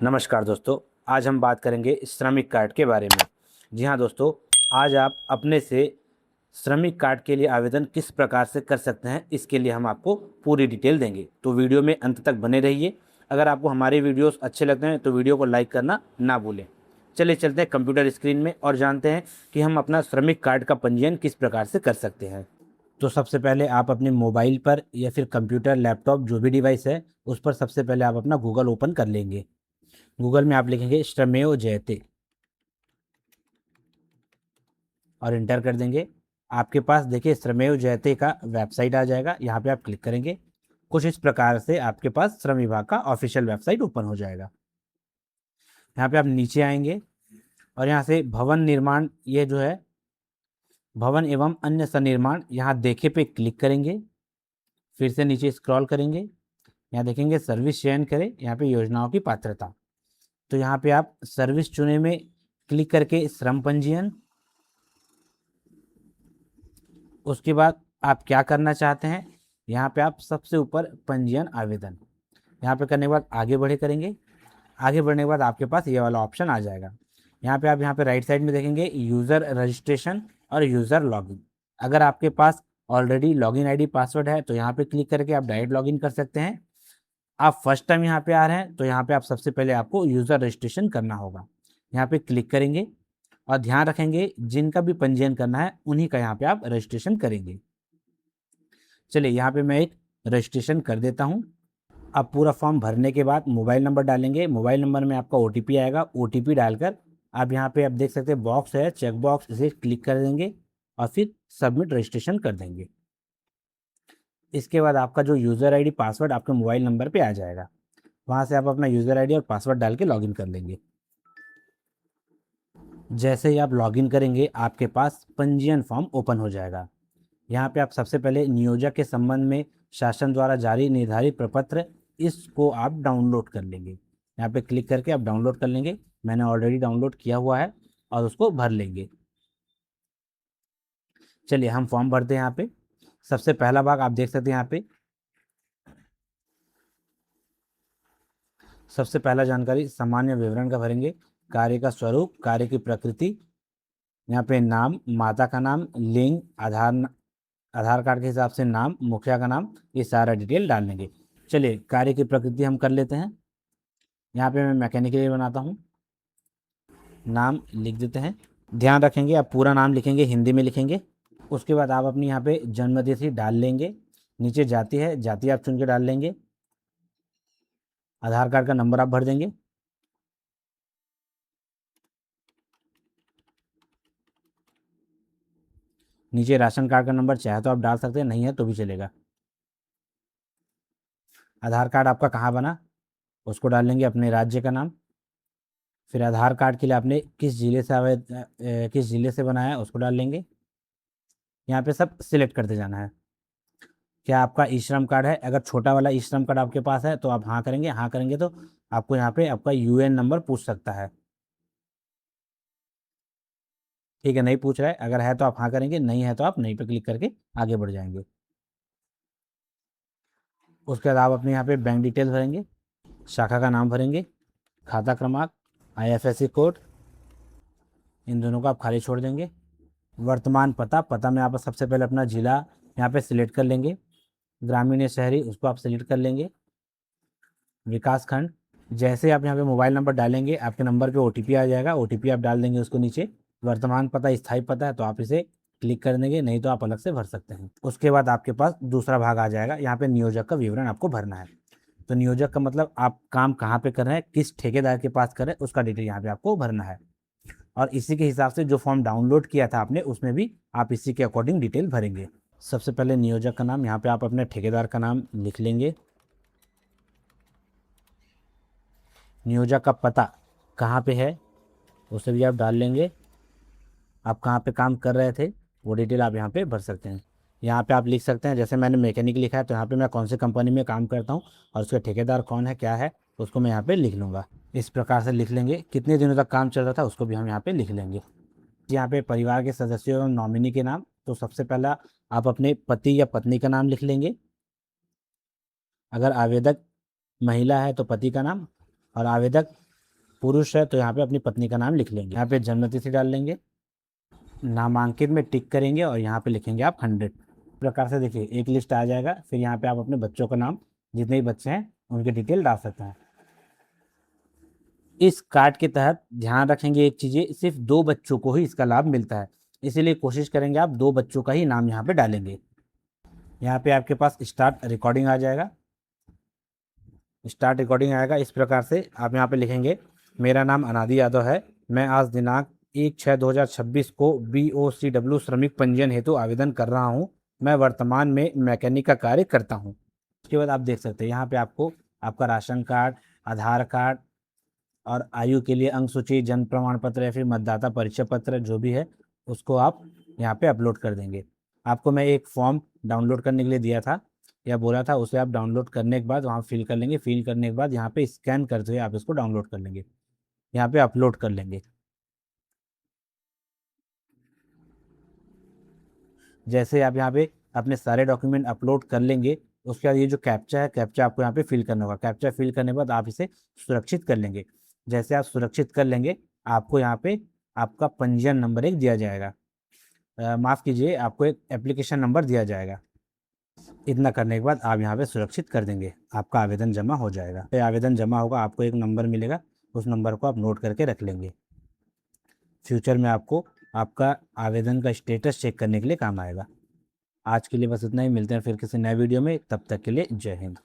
नमस्कार दोस्तों। आज हम बात करेंगे श्रमिक कार्ड के बारे में। जी हाँ दोस्तों, आज आप अपने से श्रमिक कार्ड के लिए आवेदन किस प्रकार से कर सकते हैं, इसके लिए हम आपको पूरी डिटेल देंगे। तो वीडियो में अंत तक बने रहिए। अगर आपको हमारे वीडियोस अच्छे लगते हैं तो वीडियो को लाइक करना ना भूलें। चलिए चलते हैं कंप्यूटर स्क्रीन में और जानते हैं कि हम अपना श्रमिक कार्ड का पंजीयन किस प्रकार से कर सकते हैं। तो सबसे पहले आप अपने मोबाइल पर या फिर कंप्यूटर, लैपटॉप, जो भी डिवाइस है उस पर सबसे पहले आप अपना गूगल ओपन कर लेंगे। गूगल में आप लिखेंगे श्रमेव जयते और इंटर कर देंगे। आपके पास देखिए श्रमेव जयते का वेबसाइट आ जाएगा। यहाँ पे आप क्लिक करेंगे। कुछ इस प्रकार से आपके पास श्रम विभाग का ऑफिशियल वेबसाइट ओपन हो जाएगा। यहाँ पे आप नीचे आएंगे और यहाँ से भवन निर्माण, ये जो है भवन एवं अन्य सन्निर्माण, यहाँ देखे पे क्लिक करेंगे। फिर से नीचे स्क्रॉल करेंगे, यहाँ देखेंगे सर्विस चयन करें, यहाँ पे योजनाओं की पात्रता। तो यहाँ पे आप सर्विस चुने में क्लिक करके श्रम पंजीयन, उसके बाद आप क्या करना चाहते हैं, यहाँ पे आप सबसे ऊपर पंजीयन आवेदन, यहाँ पे करने के बाद आगे बढ़े करेंगे। आगे बढ़ने के बाद आपके पास ये वाला ऑप्शन आ जाएगा। यहाँ पे आप यहाँ पे राइट साइड में देखेंगे यूज़र रजिस्ट्रेशन और यूज़र लॉगिन। अगर आपके पास ऑलरेडी लॉगिन आईडी पासवर्ड है तो यहाँ पे क्लिक करके आप डायरेक्ट लॉगिन कर सकते हैं। आप फर्स्ट टाइम यहाँ पे आ रहे हैं तो यहाँ पे आप सबसे पहले आपको यूज़र रजिस्ट्रेशन करना होगा। यहाँ पे क्लिक करेंगे और ध्यान रखेंगे जिनका भी पंजीयन करना है उन्हीं का यहाँ पे आप रजिस्ट्रेशन करेंगे। चलिए यहाँ पे मैं एक रजिस्ट्रेशन कर देता हूँ। अब पूरा फॉर्म भरने के बाद मोबाइल नंबर डालेंगे। मोबाइल नंबर में आपका ओटीपी आएगा। ओटीपी डालकर आप यहाँ पे आप देख सकते हैं बॉक्स है, चेक बॉक्स, इसे क्लिक कर देंगे और फिर सबमिट रजिस्ट्रेशन कर देंगे। इसके बाद आपका जो यूज़र आईडी पासवर्ड आपके मोबाइल नंबर पे आ जाएगा। वहाँ से आप अपना यूज़र आईडी और पासवर्ड डाल के लॉगिन कर लेंगे। जैसे ही आप लॉगिन करेंगे आपके पास पंजीयन फॉर्म ओपन हो जाएगा। यहाँ पे आप सबसे पहले नियोजक के संबंध में शासन द्वारा जारी निर्धारित प्रपत्र, इसको आप डाउनलोड कर लेंगे। यहाँ पे क्लिक करके आप डाउनलोड कर लेंगे। मैंने ऑलरेडी डाउनलोड किया हुआ है और उसको भर लेंगे। चलिए हम फॉर्म भरते हैं। यहाँ पे सबसे पहला भाग आप देख सकते हैं। यहाँ पे सबसे पहला जानकारी सामान्य विवरण का भरेंगे। कार्य का स्वरूप, कार्य की प्रकृति, यहाँ पे नाम, माता का नाम, लिंग, आधार कार्ड के हिसाब से नाम, मुखिया का नाम, ये सारा डिटेल डाल देंगे। चलिए कार्य की प्रकृति हम कर लेते हैं। यहाँ पे मैं मैकेनिक के लिए बनाता हूँ, नाम लिख देते हैं। ध्यान रखेंगे आप पूरा नाम लिखेंगे, हिंदी में लिखेंगे। उसके बाद आप अपनी यहाँ पे जन्म तिथि डाल लेंगे। नीचे जाति है, जाति आप चुन के डाल लेंगे। आधार कार्ड का नंबर आप भर देंगे। नीचे राशन कार्ड का नंबर चाहे तो आप डाल सकते हैं, नहीं है तो भी चलेगा। आधार कार्ड आपका कहाँ बना उसको डाल लेंगे, अपने राज्य का नाम। फिर आधार कार्ड के लिए आपने किस जिले से बनाया है उसको डाल लेंगे। यहाँ पे सब सिलेक्ट करते जाना है। क्या आपका ई श्रम कार्ड है? अगर छोटा वाला ई श्रम कार्ड आपके पास है तो आप हाँ करेंगे। हाँ करेंगे तो आपको यहाँ पे आपका यूएन नंबर पूछ सकता है। ठीक है, नहीं पूछ रहा है। अगर है तो आप हाँ करेंगे, नहीं है तो आप नहीं पे क्लिक करके आगे बढ़ जाएंगे। उसके बाद आप अपने यहाँ पे बैंक डिटेल भरेंगे, शाखा का नाम भरेंगे, खाता क्रमांक, आईएफएससी कोड, इन दोनों को आप खाली छोड़ देंगे। वर्तमान पता, पता में आप सबसे पहले अपना जिला यहाँ पे सिलेक्ट कर लेंगे। ग्रामीण या शहरी उसको आप सिलेक्ट कर लेंगे। विकास खंड, जैसे आप यहाँ पे मोबाइल नंबर डालेंगे आपके नंबर पे ओटीपी आ जाएगा। ओटीपी आप डाल देंगे उसको नीचे। वर्तमान पता स्थायी पता है तो आप इसे क्लिक कर देंगे, नहीं तो आप अलग से भर सकते हैं। उसके बाद आपके पास दूसरा भाग आ जाएगा। यहाँ पे नियोजक का विवरण आपको भरना है। तो नियोजक का मतलब आप काम कहाँ पे कर रहे हैं, किस ठेकेदार के पास कर रहे हैं, उसका डिटेल यहाँ पे आपको भरना है। और इसी के हिसाब से जो फॉर्म डाउनलोड किया था आपने उसमें भी आप इसी के अकॉर्डिंग डिटेल भरेंगे। सबसे पहले नियोजक का नाम, यहाँ पे आप अपने ठेकेदार का नाम लिख लेंगे। नियोजक का पता कहाँ पे है उसे भी आप डाल लेंगे। आप कहाँ पे काम कर रहे थे वो डिटेल आप यहाँ पे भर सकते हैं। यहाँ पे आप लिख सकते हैं, जैसे मैंने मैकेनिक लिखा है तो यहाँ पे मैं कौन सी कंपनी में काम करता हूँ और उसके ठेकेदार कौन है क्या है उसको मैं यहाँ पे लिख लूँगा। इस प्रकार से लिख लेंगे। कितने दिनों तक काम चल रहा था उसको भी हम यहाँ पे लिख लेंगे। यहाँ पे परिवार के सदस्यों एवं नॉमिनी के नाम, तो सबसे पहला आप अपने पति या पत्नी का नाम लिख लेंगे। अगर आवेदक महिला है तो पति का नाम, और आवेदक पुरुष है तो यहाँ पे अपनी पत्नी का नाम लिख लेंगे, यहाँ पे जन्मतिथि डाल लेंगे, नामांकित में टिक करेंगे और यहाँ पे लिखेंगे आप 100। प्रकार से देखिए एक लिस्ट आ जाएगा, फिर यहाँ पे आप अपने बच्चों का नाम, जितने भी बच्चे हैं उनकी डिटेल डाल सकते हैं। इस कार्ड के तहत ध्यान रखेंगे एक चीज़ें, सिर्फ 2 बच्चों को ही इसका लाभ मिलता है, इसीलिए कोशिश करेंगे आप 2 बच्चों का ही नाम यहाँ पे डालेंगे। यहाँ पे आपके पास स्टार्ट रिकॉर्डिंग आ जाएगा, स्टार्ट रिकॉर्डिंग आएगा। इस प्रकार से आप यहाँ पे लिखेंगे, मेरा नाम अनादि यादव है, मैं आज दिनांक 1/6/2026 को BOCW श्रमिक पंजीयन हेतु आवेदन कर रहा हूँ। मैं वर्तमान में मैकेनिक का कार्य करता हूँ। उसके बाद आप देख सकते हैं यहाँ पे आपको आपका राशन कार्ड, आधार कार्ड और आयु के लिए अंक सूची, जन्म प्रमाण पत्र या फिर मतदाता परिचय पत्र जो भी है उसको आप यहाँ पे अपलोड कर देंगे। आपको मैं एक फॉर्म डाउनलोड करने के लिए दिया था या बोला था, उसे आप डाउनलोड करने के बाद वहाँ फिल कर लेंगे। फिल करने के बाद यहाँ पे स्कैन करते हुए आप इसको डाउनलोड कर लेंगे, यहाँ पे अपलोड कर लेंगे। जैसे आप यहाँ पे अपने सारे डॉक्यूमेंट अपलोड कर लेंगे, उसके बाद ये जो कैप्चा है, कैप्चा आपको यहाँ पे फिल करना होगा। कैप्चा फिल करने के बाद आप इसे सुरक्षित कर लेंगे। जैसे आप सुरक्षित कर लेंगे, आपको यहाँ पे आपका पंजीयन नंबर एक दिया जाएगा, माफ़ कीजिए, आपको एक एप्लीकेशन नंबर दिया जाएगा। इतना करने के बाद आप यहाँ पे सुरक्षित कर देंगे, आपका आवेदन जमा हो जाएगा। फिर आवेदन जमा होगा, आपको एक नंबर मिलेगा, उस नंबर को आप नोट करके रख लेंगे। फ्यूचर में आपको आपका आवेदन का स्टेटस चेक करने के लिए काम आएगा। आज के लिए बस इतना ही, मिलते हैं फिर किसी नए वीडियो में, तब तक के लिए जय हिंद।